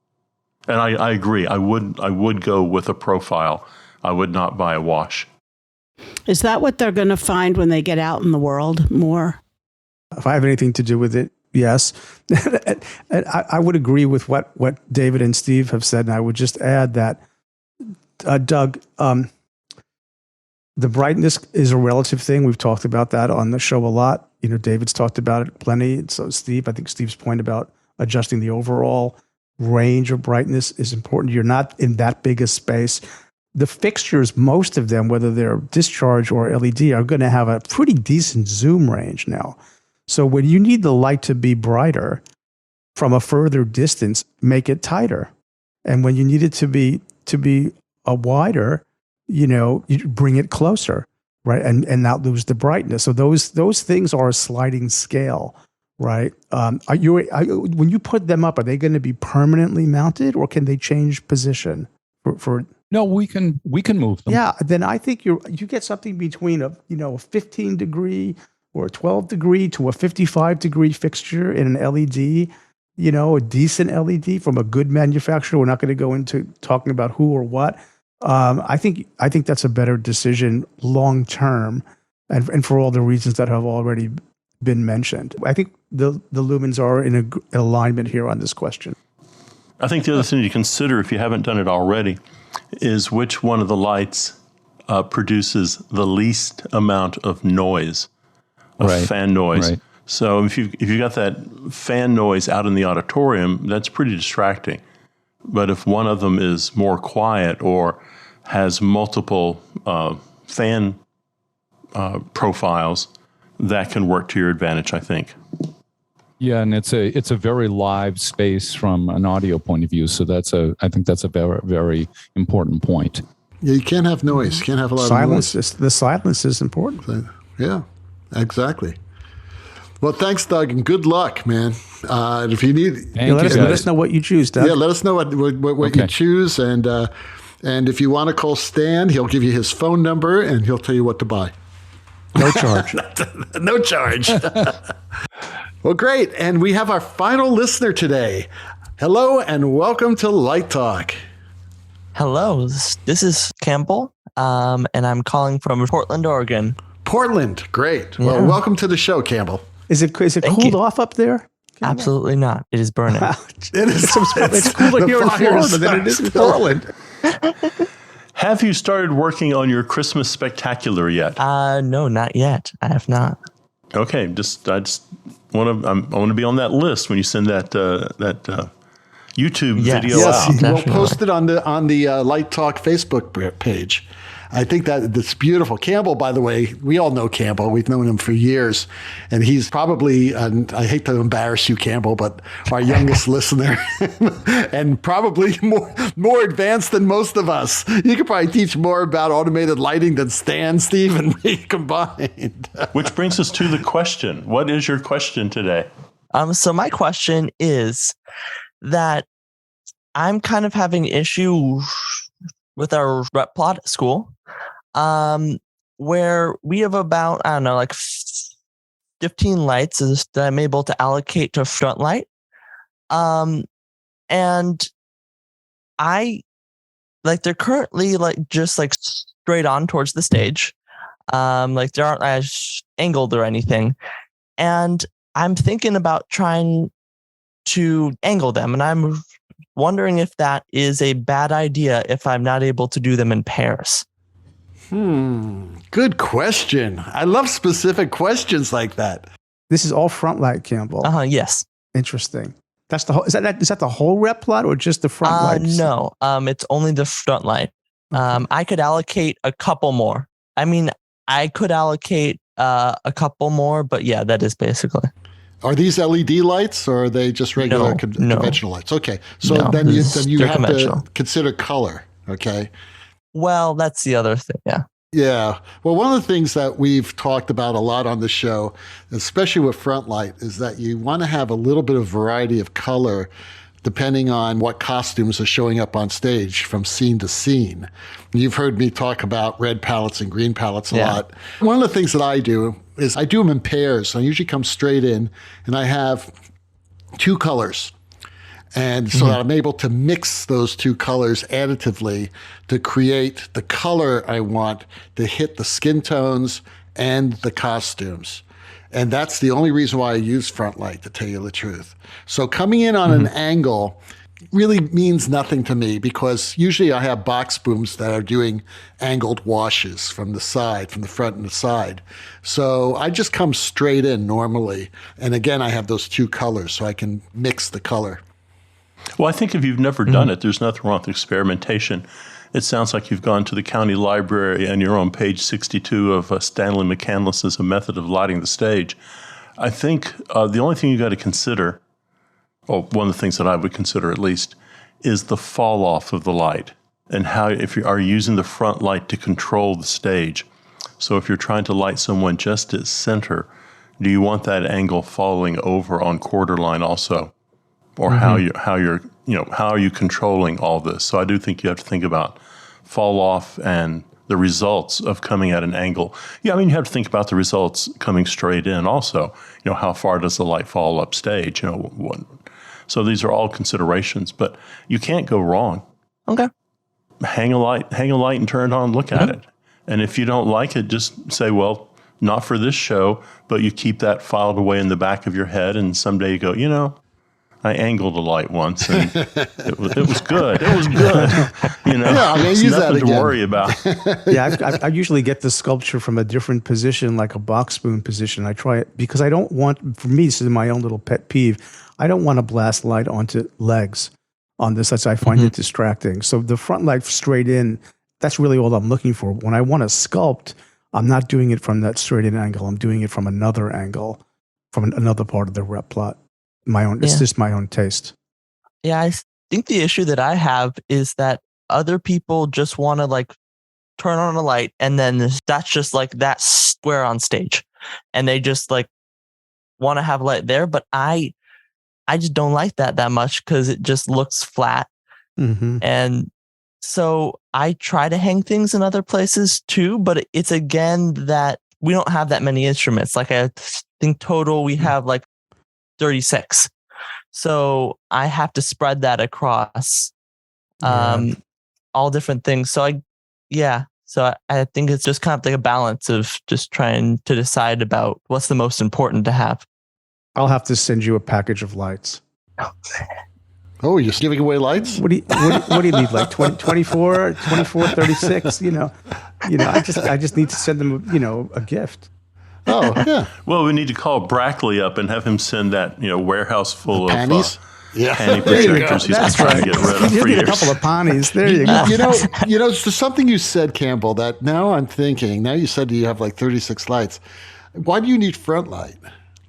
And I agree. I would go with a profile. I would not buy a wash. Is that what they're going to find when they get out in the world more? If I have anything to do with it, Yes. And I would agree with what David and Steve have said. And I would just add that, Doug, the brightness is a relative thing. We've talked about that on the show a lot. David's talked about it plenty. So Steve, I think Steve's point about adjusting the overall range of brightness is important. You're not in that big a space. The fixtures, most of them, whether they're discharge or LED, are going to have a pretty decent zoom range now. So when you need the light to be brighter from a further distance, make it tighter. And when you need it to be a wider, you bring it closer, right? And not lose the brightness. So those things are a sliding scale, right? When you put them up, are they going to be permanently mounted, or can they change position for No, we can move them. Yeah, then I think you get something between a 15 degree or a 12 degree to a 55 degree fixture in an LED, a decent LED from a good manufacturer. We're not going to go into talking about who or what. I think that's a better decision long term, and for all the reasons that have already been mentioned. I think the lumens are in alignment here on this question. I think the other thing to consider, if you haven't done it already, is which one of the lights produces the least amount of noise, fan noise. Right. So if you got that fan noise out in the auditorium, that's pretty distracting. But if one of them is more quiet or has multiple fan profiles, that can work to your advantage, I think. Yeah, and it's a very live space from an audio point of view. So I think that's a very, very important point. Yeah, you can't have noise. You can't have a lot of noise. The silence is important. Yeah, exactly. Well, thanks, Doug, and good luck, man. If you need, let us know what you choose, Doug. Yeah, let us know what you choose, and if you want to call Stan, he'll give you his phone number and he'll tell you what to buy. No charge. No charge. Well, great, and we have our final listener today. Hello, and welcome to Light Talk. Hello, this is Campbell, and I'm calling from Portland, Oregon. Portland, great. Yeah. Well, welcome to the show, Campbell. Is it cooled off up there? Absolutely not. It is burning. It is. It's cooler here in Florida than it is in Portland. Have you started working on your Christmas spectacular yet? No, not yet. I have not. Okay, I just want to be on that list when you send that YouTube video yes, out. We'll post it on the Light Talk Facebook page. I think that's beautiful. Campbell, by the way, we all know Campbell. We've known him for years. And he's probably, and I hate to embarrass you, Campbell, but our youngest listener and probably more advanced than most of us. You could probably teach more about automated lighting than Stan, Steve, and me combined. Which brings us to the question. What is your question today? So my question is that I'm kind of having issue with our rep plot at school, where we have about, 15 lights that I'm able to allocate to front light. And they're currently just straight on towards the stage. They aren't as angled or anything. And I'm thinking about trying to angle them. And I'm wondering if that is a bad idea if I'm not able to do them in pairs. Good question. I love specific questions like that. This is all front light, Campbell. Yes. Interesting. That's the whole. Is that the whole rep plot or just the front lights? No. It's only the front light. Okay. I could allocate a couple more. I mean, I could allocate a couple more, but yeah, that is basically. Are these LED lights or are they just regular conventional lights? Okay. So then you have to consider color. Okay. Well, that's the other thing. Yeah. Yeah. Well, one of the things that we've talked about a lot on the show, especially with front light, is that you want to have a little bit of variety of color depending on what costumes are showing up on stage from scene to scene. You've heard me talk about red palettes and green palettes a lot. One of the things that I do is I do them in pairs. I usually come straight in and I have two colors. And so that I'm able to mix those two colors additively to create the color I want to hit the skin tones and the costumes. And that's the only reason why I use front light, to tell you the truth. So coming in on an angle really means nothing to me, because usually I have box booms that are doing angled washes from the side, from the front and the side. So I just come straight in normally. And again, I have those two colors, so I can mix the color. Well, I think if you've never done it, there's nothing wrong with experimentation. It sounds like you've gone to the county library and you're on page 62 of Stanley McCandless's A Method of Lighting the Stage. I think the only thing you got to consider, or one of the things that I would consider at least, is the fall off of the light and how, if you are using the front light to control the stage. So if you're trying to light someone just at center, do you want that angle falling over on quarter line also? Or how are you controlling all this? So I do think you have to think about fall off and the results of coming at an angle. Yeah, I mean, you have to think about the results coming straight in also. You know, how far does the light fall upstage? You know, so these are all considerations, but you can't go wrong. Okay. Hang a light and turn it on, look at it. And if you don't like it, just say, well, not for this show, but you keep that filed away in the back of your head, and someday you go, you know, I angled a light once, and it was good. It was good. You know, yeah, it's use nothing that to again. worry about. Yeah, I usually get the sculpture from a different position, like a box spoon position. I try it because I don't want, for me, this is my own little pet peeve, I don't want to blast light onto legs on this, as I find it distracting. So the front light straight in, that's really all I'm looking for. When I want to sculpt, I'm not doing it from that straight in angle. I'm doing it from another angle, from another part of the rep plot. It's just my own taste. Yeah, I think the issue that I have is that other people just want to like turn on a light and then that's just like that square on stage. And they just like want to have light there. But I just don't like that much because it just looks flat. Mm-hmm. And so I try to hang things in other places too, but it's again that we don't have that many instruments. Like I think total we have like 36. So I have to spread that across all different things. So I think it's just kind of like a balance of just trying to decide about what's the most important to have. I'll have to send you a package of lights. Oh, you're giving away lights? What do you need? Like 24, 36, you know, I just need to send them, a gift. Oh, yeah. Well, we need to call Brackley up and have him send that, warehouse full Panties? of panty projectors he's been That's trying right. to get rid of You for need a years. couple of ponies. There you go. There's something you said, Campbell, that now I'm thinking, now you said you have like 36 lights. Why do you need front light?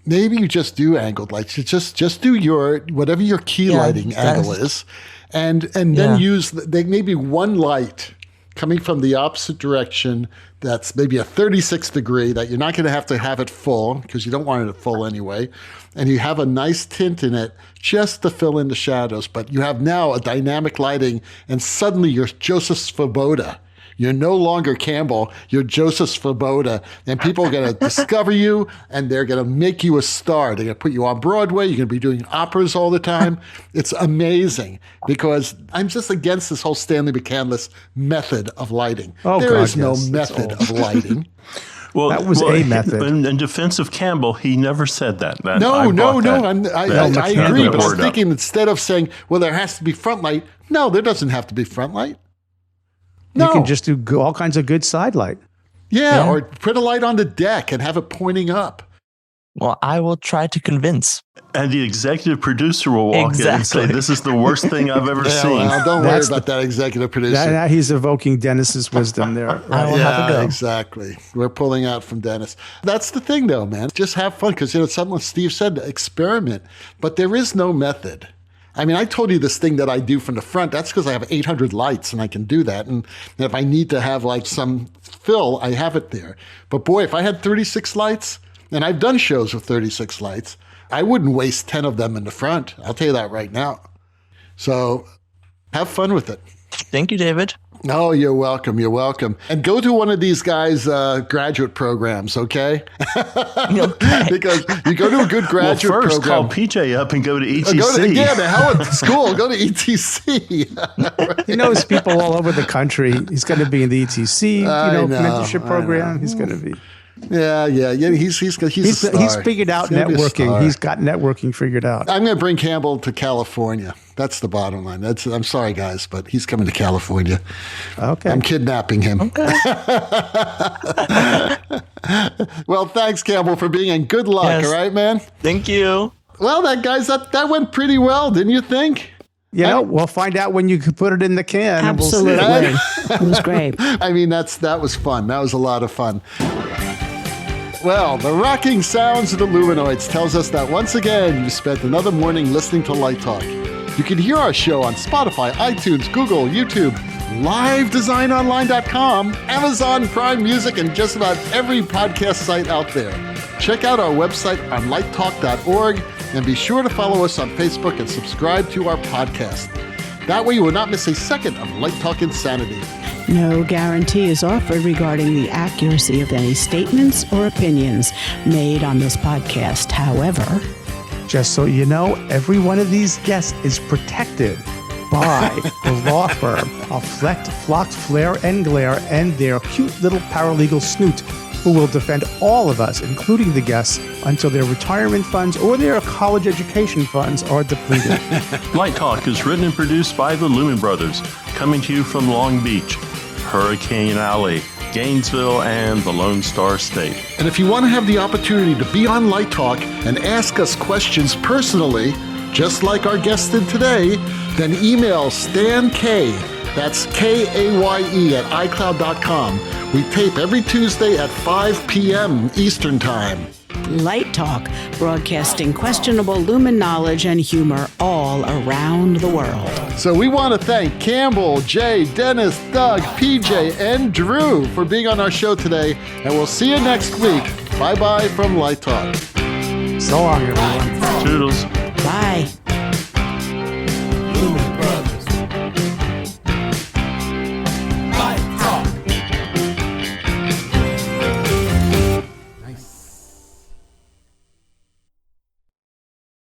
Maybe you just do angled lights. You just do your, whatever your key lighting angle is, and then use maybe one light coming from the opposite direction that's maybe a 36 degree that you're not going to have it full because you don't want it full anyway. And you have a nice tint in it just to fill in the shadows. But you have now a dynamic lighting and suddenly you're Joseph Svoboda. You're no longer Campbell, you're Joseph Svoboda, and people are going to discover you, and they're going to make you a star. They're going to put you on Broadway. You're going to be doing operas all the time. It's amazing, because I'm just against this whole Stanley McCandless method of lighting. There is no method of lighting. Well, that was a method. In defense of Campbell, he never said that. No. I agree, but I'm thinking instead of saying, well, there has to be front light, no, there doesn't have to be front light. No. You can just do all kinds of good side light. Yeah, or put a light on the deck and have it pointing up. Well, I will try to convince. And the executive producer will walk in and say, this is the worst thing I've ever seen. Well, don't worry about that executive producer. He's evoking Dennis's wisdom there. Right? I will have a go. Exactly. We're pulling out from Dennis. That's the thing, though, man. Just have fun, because something Steve said, experiment. But there is no method. I mean, I told you this thing that I do from the front. That's because I have 800 lights and I can do that. And if I need to have like some fill, I have it there. But boy, if I had 36 lights, and I've done shows with 36 lights, I wouldn't waste 10 of them in the front. I'll tell you that right now. So have fun with it. Thank you, David. Oh, you're welcome. You're welcome. And go to one of these guys' graduate programs, okay? Because you go to a good graduate well, first program. Call PJ up and go to ETC. The hell at school. Go to ETC. He knows people all over the country. He's going to be in the ETC, mentorship program. He's going to be. Yeah. He's figured out networking. He's got networking figured out. I'm going to bring Campbell to California. That's the bottom line. I'm sorry, guys, but he's coming to California. Okay. I'm kidnapping him. Okay. Well, thanks, Campbell, for being in. Good luck. Yes. All right, man. Thank you. Well, that went pretty well, didn't you think? We'll find out when you could put it in the can. Absolutely. It was great. I mean, that was fun. That was a lot of fun. Well, the rocking sounds of the Luminoids tells us that once again, you spent another morning listening to Light Talk. You can hear our show on Spotify, iTunes, Google, YouTube, livedesignonline.com, Amazon Prime Music, and just about every podcast site out there. Check out our website on lighttalk.org and be sure to follow us on Facebook and subscribe to our podcast. That way you will not miss a second of Light Talk Insanity. No guarantee is offered regarding the accuracy of any statements or opinions made on this podcast. However, just so you know, every one of these guests is protected by the law firm of Flecht, Flock, Flair, and Glare and their cute little paralegal snoot, who will defend all of us, including the guests, until their retirement funds or their college education funds are depleted. Light Talk is written and produced by the Lumen Brothers, coming to you from Long Beach, Hurricane Alley, Gainesville, and the Lone Star State. And if you want to have the opportunity to be on Light Talk and ask us questions personally, just like our guest did today, then email Stan K, that's Kaye at iCloud.com. We tape every Tuesday at 5 p.m. Eastern Time. Light Talk, broadcasting questionable Lumen knowledge and humor all around the world. So we want to thank Campbell, Jay, Dennis, Doug, PJ, and Drew for being on our show today, and we'll see you next week. Bye-bye from Light Talk. So long, everyone. Toodles.